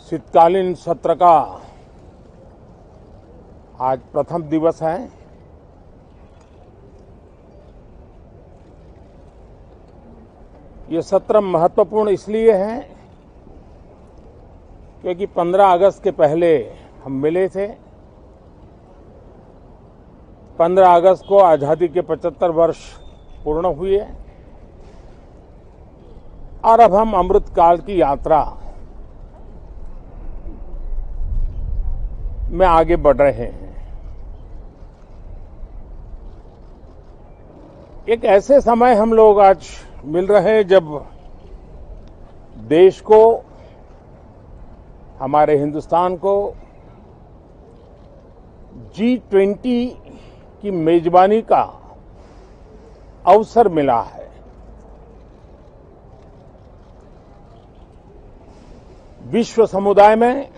शीतकालीन सत्र का आज प्रथम दिवस है। ये सत्र महत्वपूर्ण इसलिए है क्योंकि 15 अगस्त के पहले हम मिले थे। 15 अगस्त को आजादी के 75 वर्ष पूर्ण हुए और अब हम अमृतकाल की यात्रा में आगे बढ़ रहे हैं। एक ऐसे समय हम लोग आज मिल रहे हैं जब देश को, हमारे हिंदुस्तान को G20 की मेजबानी का अवसर मिला है। विश्व समुदाय में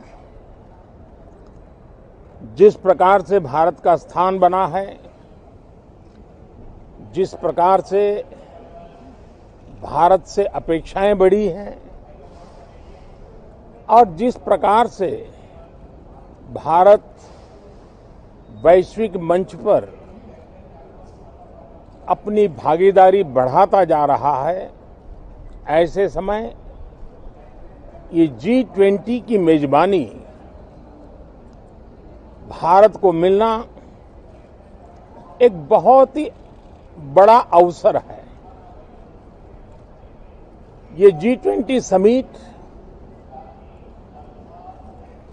जिस प्रकार से भारत का स्थान बना है, जिस प्रकार से भारत से अपेक्षाएं बढ़ी हैं और जिस प्रकार से भारत वैश्विक मंच पर अपनी भागीदारी बढ़ाता जा रहा है, ऐसे समय ये G20 की मेजबानी भारत को मिलना एक बहुत ही बड़ा अवसर है। ये G20 समिट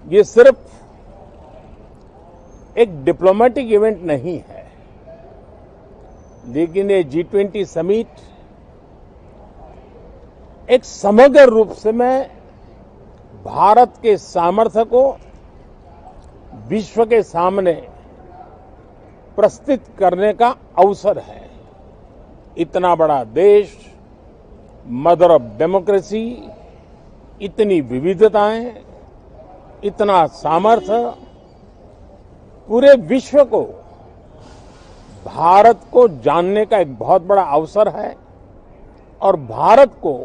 ये सिर्फ एक डिप्लोमेटिक इवेंट नहीं है, लेकिन ये G20 समिट एक समग्र रूप से मैं भारत के सामर्थ्य को विश्व के सामने प्रस्तुत करने का अवसर है। इतना बड़ा देश, मदर ऑफ डेमोक्रेसी, इतनी विविधताएं, इतना सामर्थ्य, पूरे विश्व को भारत को जानने का एक बहुत बड़ा अवसर है और भारत को,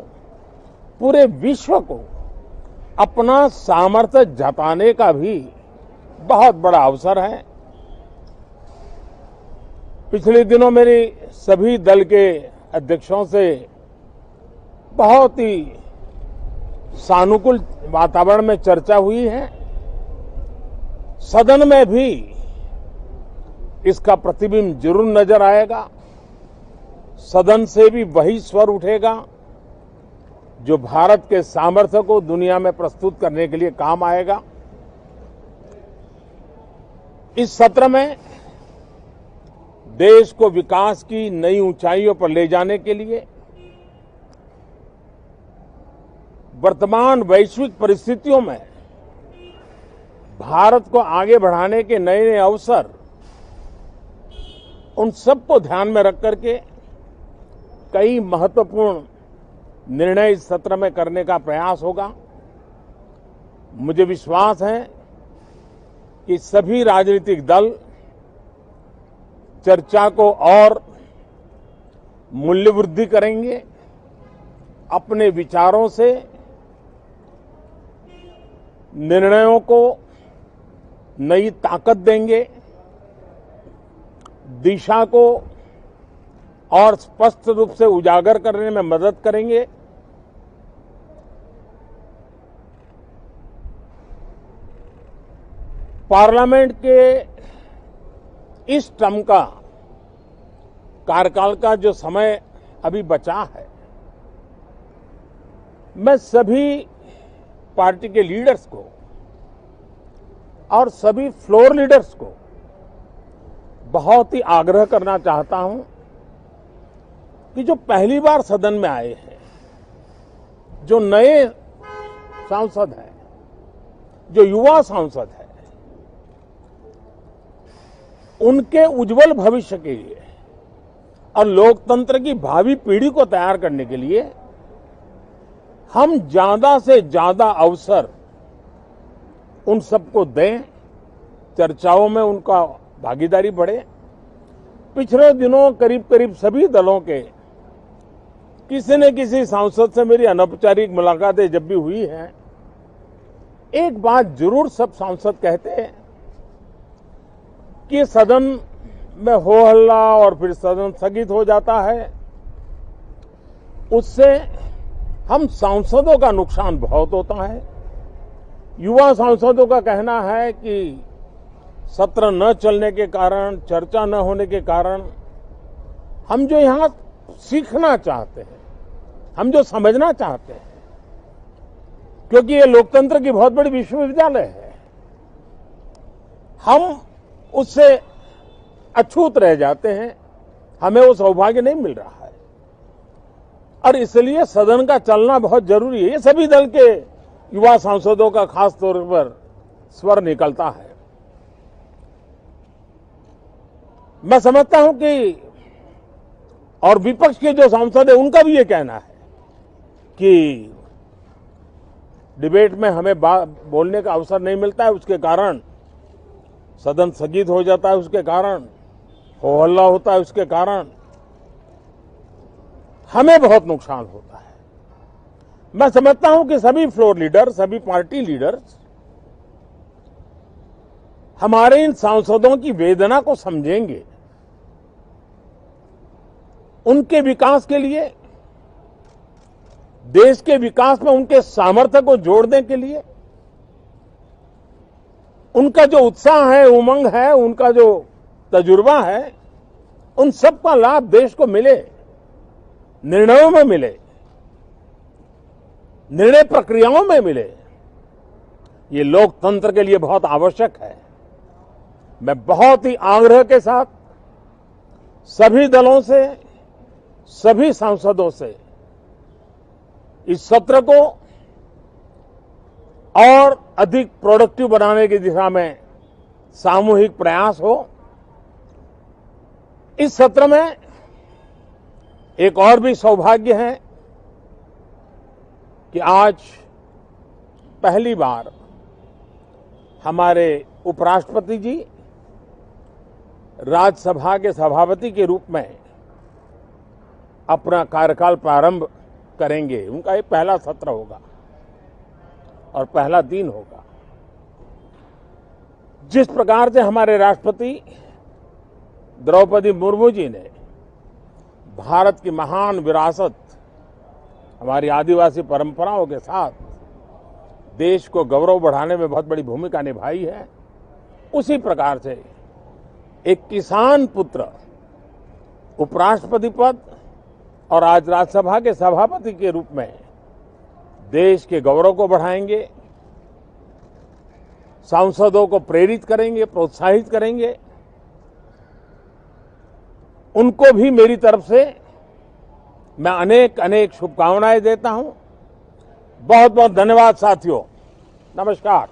पूरे विश्व को अपना सामर्थ्य जताने का भी बहुत बड़ा अवसर है। पिछले दिनों मेरी सभी दल के अध्यक्षों से बहुत ही सानुकूल वातावरण में चर्चा हुई है। सदन में भी इसका प्रतिबिंब जरूर नजर आएगा। सदन से भी वही स्वर उठेगा जो भारत के सामर्थ्य को दुनिया में प्रस्तुत करने के लिए काम आएगा। इस सत्र में देश को विकास की नई ऊंचाइयों पर ले जाने के लिए वर्तमान वैश्विक परिस्थितियों में भारत को आगे बढ़ाने के नए नए अवसर, उन सबको ध्यान में रख करके कई महत्वपूर्ण निर्णय इस सत्र में करने का प्रयास होगा। मुझे विश्वास है कि सभी राजनीतिक दल चर्चा को और मूल्य वृद्धि करेंगे, अपने विचारों से निर्णयों को नई ताकत देंगे, दिशा को और स्पष्ट रूप से उजागर करने में मदद करेंगे। पार्लियामेंट के इस टर्म का कार्यकाल का जो समय अभी बचा है, मैं सभी पार्टी के लीडर्स को और सभी फ्लोर लीडर्स को बहुत ही आग्रह करना चाहता हूं कि जो पहली बार सदन में आए हैं, जो नए सांसद हैं, जो युवा सांसद हैं, उनके उज्जवल भविष्य के लिए और लोकतंत्र की भावी पीढ़ी को तैयार करने के लिए हम ज्यादा से ज्यादा अवसर उन सबको दें, चर्चाओं में उनका भागीदारी बढ़े। पिछले दिनों करीब करीब सभी दलों के किसी न किसी सांसद से मेरी अनौपचारिक मुलाकातें जब भी हुई हैं, एक बात जरूर सब सांसद कहते हैं कि सदन में हो हल्ला और फिर सदन स्थगित हो जाता है, उससे हम सांसदों का नुकसान बहुत होता है। युवा सांसदों का कहना है कि सत्र न चलने के कारण, चर्चा न होने के कारण हम जो यहां सीखना चाहते हैं, हम जो समझना चाहते हैं, क्योंकि ये लोकतंत्र की बहुत बड़ी विश्वविद्यालय है, हम उससे अछूत रह जाते हैं, हमें वो सौभाग्य नहीं मिल रहा है और इसलिए सदन का चलना बहुत जरूरी है। ये सभी दल के युवा सांसदों का खास तौर पर स्वर निकलता है। मैं समझता हूं कि और विपक्ष के जो सांसद है उनका भी ये कहना है कि डिबेट में हमें बोलने का अवसर नहीं मिलता है, उसके कारण सदन स्थगित हो जाता है, उसके कारण हो हल्ला होता है, उसके कारण हमें बहुत नुकसान होता है। मैं समझता हूं कि सभी फ्लोर लीडर, सभी पार्टी लीडर्स हमारे इन सांसदों की वेदना को समझेंगे, उनके विकास के लिए, देश के विकास में उनके सामर्थ्य को जोड़ने के लिए, उनका जो उत्साह है, उमंग है, उनका जो तजुर्बा है, उन सब का लाभ देश को मिले, निर्णयों में मिले, निर्णय प्रक्रियाओं में मिले। ये लोकतंत्र के लिए बहुत आवश्यक है। मैं बहुत ही आग्रह के साथ सभी दलों से, सभी सांसदों से इस सत्र को और अधिक प्रोडक्टिव बनाने की दिशा में सामूहिक प्रयास हो। इस सत्र में एक और भी सौभाग्य है कि आज पहली बार हमारे उपराष्ट्रपति जी राज्यसभा के सभापति के रूप में अपना कार्यकाल प्रारंभ करेंगे। उनका ये पहला सत्र होगा और पहला दिन होगा। जिस प्रकार से हमारे राष्ट्रपति द्रौपदी मुर्मू जी ने भारत की महान विरासत, हमारी आदिवासी परंपराओं के साथ देश को गौरव बढ़ाने में बहुत बड़ी भूमिका निभाई है, उसी प्रकार से एक किसान पुत्र उपराष्ट्रपति पद और आज राज्यसभा के सभापति के रूप में देश के गौरव को बढ़ाएंगे, सांसदों को प्रेरित करेंगे, प्रोत्साहित करेंगे। उनको भी मेरी तरफ से मैं अनेक अनेक शुभकामनाएं देता हूं। बहुत बहुत धन्यवाद साथियों। नमस्कार।